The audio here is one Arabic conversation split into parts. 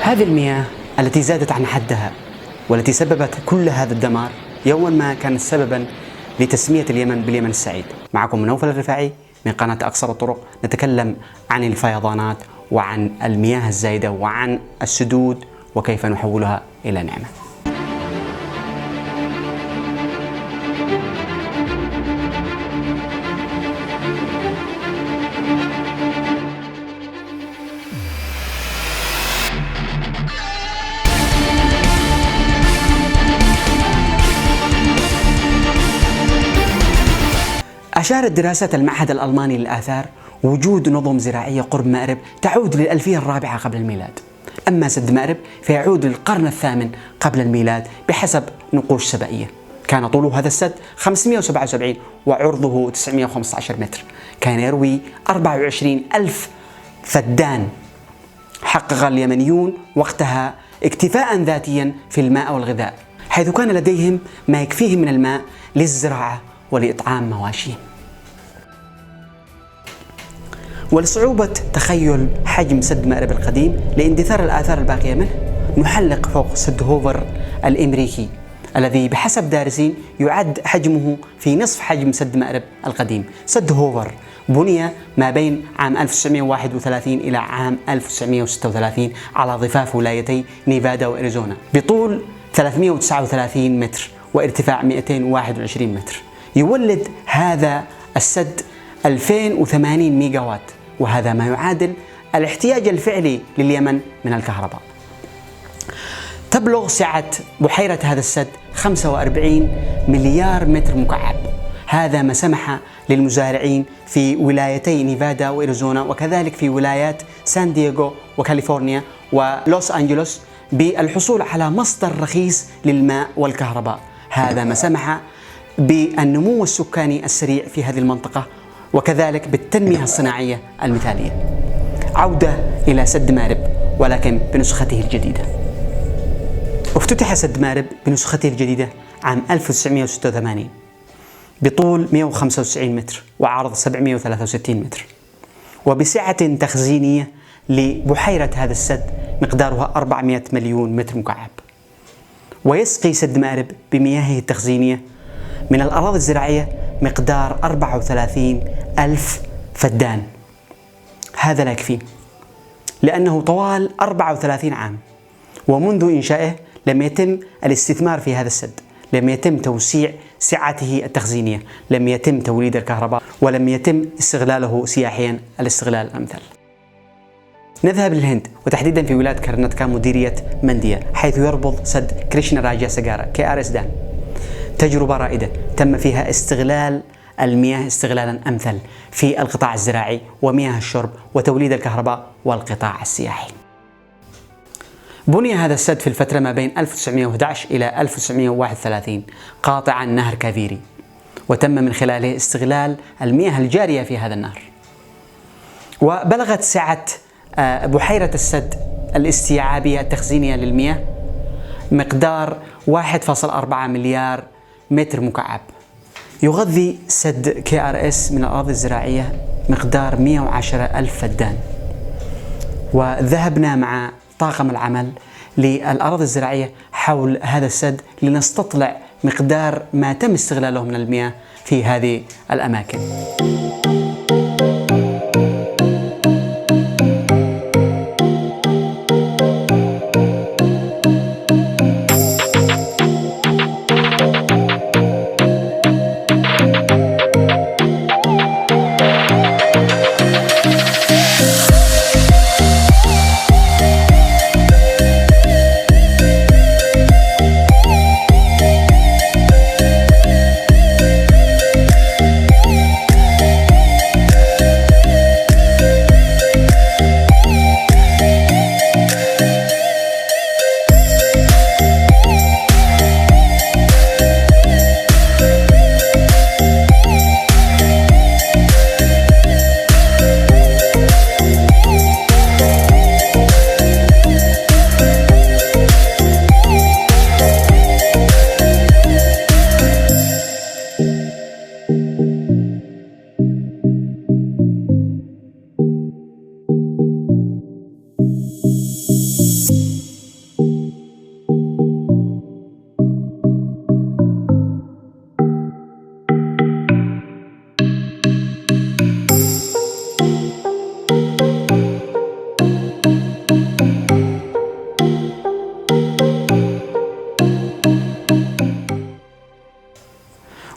هذه المياه التي زادت عن حدها والتي سببت كل هذا الدمار يوما ما كانت سببا لتسمية اليمن باليمن السعيد. معكم نوفل الرفاعي من قناة أقصر الطرق، نتكلم عن الفيضانات وعن المياه الزايدة وعن السدود وكيف نحولها إلى نعمة. أشارت دراسة المعهد الألماني للآثار وجود نظم زراعية قرب مأرب تعود للألفية الرابعة قبل الميلاد. أما سد مأرب فيعود للقرن الثامن قبل الميلاد بحسب نقوش سبائية. كان طول هذا السد 577 وعرضه 915 متر. كان يروي 24 ألف فدان. حقق اليمنيون وقتها اكتفاء ذاتيا في الماء والغذاء، حيث كان لديهم ما يكفيهم من الماء للزراعة ولإطعام مواشيهم. ولصعوبة تخيل حجم سد مأرب القديم لاندثار الآثار الباقية منه، نحلق فوق سد هوفر الأمريكي الذي بحسب دارسين يعد حجمه في نصف حجم سد مأرب القديم. سد هوفر بني ما بين عام 1931 إلى عام 1936 على ضفاف ولايتي نيفادا وأريزونا بطول 339 متر وارتفاع 221 متر. يولد هذا السد 2080 ميجا وات، وهذا ما يعادل الاحتياج الفعلي لليمن من الكهرباء. تبلغ سعة بحيرة هذا السد 45 مليار متر مكعب. هذا ما سمح للمزارعين في ولايتي نيفادا وأريزونا وكذلك في ولايات سان دييغو وكاليفورنيا ولوس أنجلوس بالحصول على مصدر رخيص للماء والكهرباء. هذا ما سمح بالنمو السكاني السريع في هذه المنطقة وكذلك بالتنمية الصناعية المثالية. عودة إلى سد مأرب ولكن بنسخته الجديدة. افتتح سد مأرب بنسخته الجديدة عام 1986 بطول 195 متر وعرض 763 متر، وبسعة تخزينية لبحيرة هذا السد مقدارها 400 مليون متر مكعب. ويسقي سد مأرب بمياهه التخزينية من الأراضي الزراعية مقدار 34 ألف فدان. هذا لا يكفي، لأنه طوال 34 عام ومنذ إنشائه لم يتم الاستثمار في هذا السد، لم يتم توسيع سعته التخزينية، لم يتم توليد الكهرباء، ولم يتم استغلاله سياحيا الاستغلال الأمثل. نذهب للهند وتحديدا في ولاية كرناتكا مديرية منديا، حيث يربط سد كريشنا راجا ساغارا KRS دام. تجربة رائدة تم فيها استغلال المياه استغلالا أمثل في القطاع الزراعي ومياه الشرب وتوليد الكهرباء والقطاع السياحي. بني هذا السد في الفترة ما بين 1911 إلى 1931 قاطعا نهر كافيري، وتم من خلاله استغلال المياه الجارية في هذا النهر. وبلغت سعة بحيرة السد الاستيعابية التخزينية للمياه مقدار 1.4 مليار متر مكعب. يغذي سد KRS من الأراضي الزراعية مقدار 110 ألف فدان. وذهبنا مع طاقم العمل للأراضي الزراعية حول هذا السد لنستطلع مقدار ما تم استغلاله من المياه في هذه الأماكن.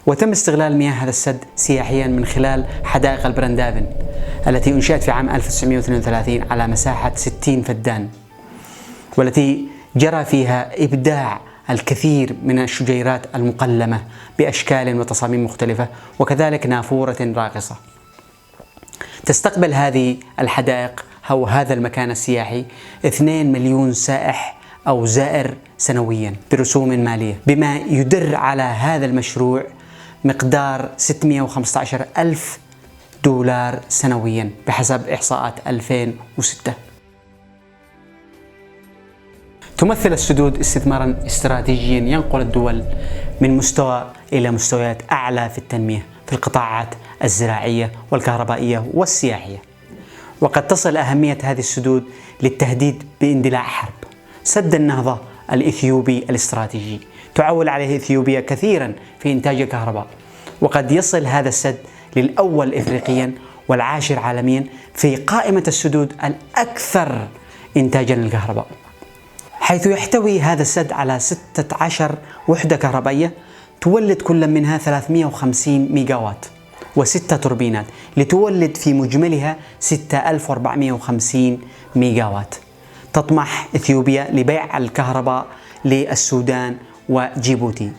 وتم استغلال مياه هذا السد سياحيا من خلال حدائق البرندافن التي أنشئت في عام 1932 على مساحة 60 فدان، والتي جرى فيها إبداع الكثير من الشجيرات المقلمة بأشكال وتصاميم مختلفة، وكذلك نافورة راقصة. تستقبل هذه الحدائق أو هذا المكان السياحي 2 مليون سائح أو زائر سنويا برسوم مالية، بما يدر على هذا المشروع مقدار 615 ألف دولار سنويا بحسب إحصاءات 2006. تمثل السدود استثمارا استراتيجيا ينقل الدول من مستوى إلى مستويات أعلى في التنمية في القطاعات الزراعية والكهربائية والسياحية. وقد تصل أهمية هذه السدود للتهديد باندلاع حرب. سد النهضة الإثيوبي الاستراتيجي تعول عليه إثيوبيا كثيرا في إنتاج الكهرباء، وقد يصل هذا السد للأول إفريقيا والعاشر عالميا في قائمة السدود الأكثر إنتاجا للكهرباء، حيث يحتوي هذا السد على 16 وحدة كهربائية تولد كل منها 350 ميجاوات و6 توربينات لتولد في مجملها 6450 ميجاوات. تطمح إثيوبيا لبيع الكهرباء للسودان وجيبوتي،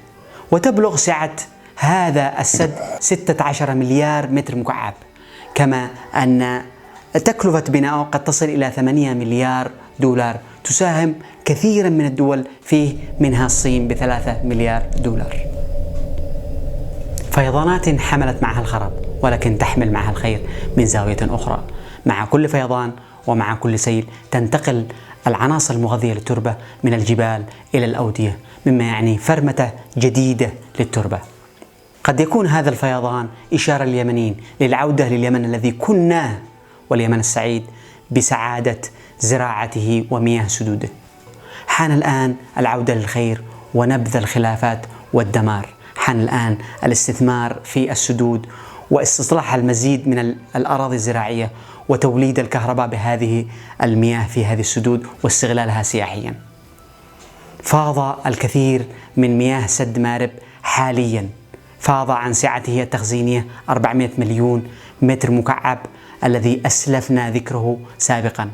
وتبلغ سعة هذا السد 16 مليار متر مكعب، كما أن تكلفة بناؤه قد تصل إلى 8 مليار دولار، تساهم كثيرا من الدول فيه منها الصين ب3 مليار دولار. فيضانات حملت معها الخراب، ولكن تحمل معها الخير من زاوية أخرى. مع كل فيضان ومع كل سيل تنتقل العناصر المغذية للتربة من الجبال إلى الأودية، مما يعني فرمة جديدة للتربة. قد يكون هذا الفيضان إشارة لليمنيين للعودة لليمن الذي كنا، واليمن السعيد بسعادة زراعته ومياه سدوده. حان الآن العودة للخير ونبذ الخلافات والدمار. حان الآن الاستثمار في السدود واستصلاح المزيد من الأراضي الزراعية وتوليد الكهرباء بهذه المياه في هذه السدود واستغلالها سياحيا. فاض الكثير من مياه سد مارب حاليا، فاض عن سعته التخزينية 400 مليون متر مكعب الذي أسلفنا ذكره سابقا.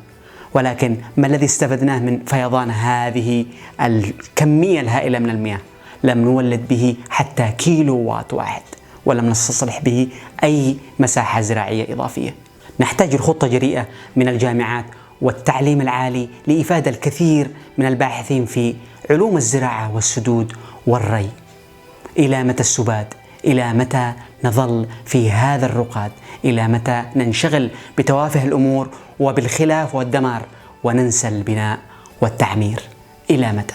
ولكن ما الذي استفدناه من فيضان هذه الكمية الهائلة من المياه؟ لم نولد به حتى كيلو وات واحد، ولم نستصلح به أي مساحة زراعية إضافية. نحتاج لخطة جريئة من الجامعات والتعليم العالي لإفادة الكثير من الباحثين في علوم الزراعة والسدود والري. إلى متى السبات؟ إلى متى نظل في هذا الرقاد؟ إلى متى ننشغل بتوافه الأمور وبالخلاف والدمار وننسى البناء والتعمير؟ إلى متى؟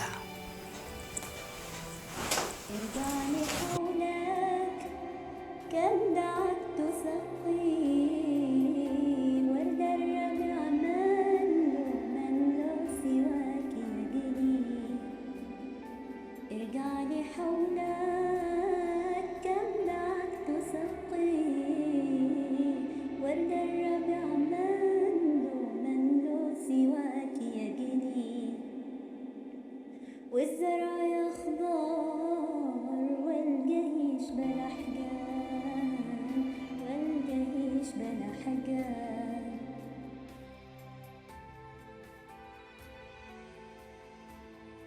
والزرع يخضر والجيش بلا حجاب، والجيش بلا حجاب.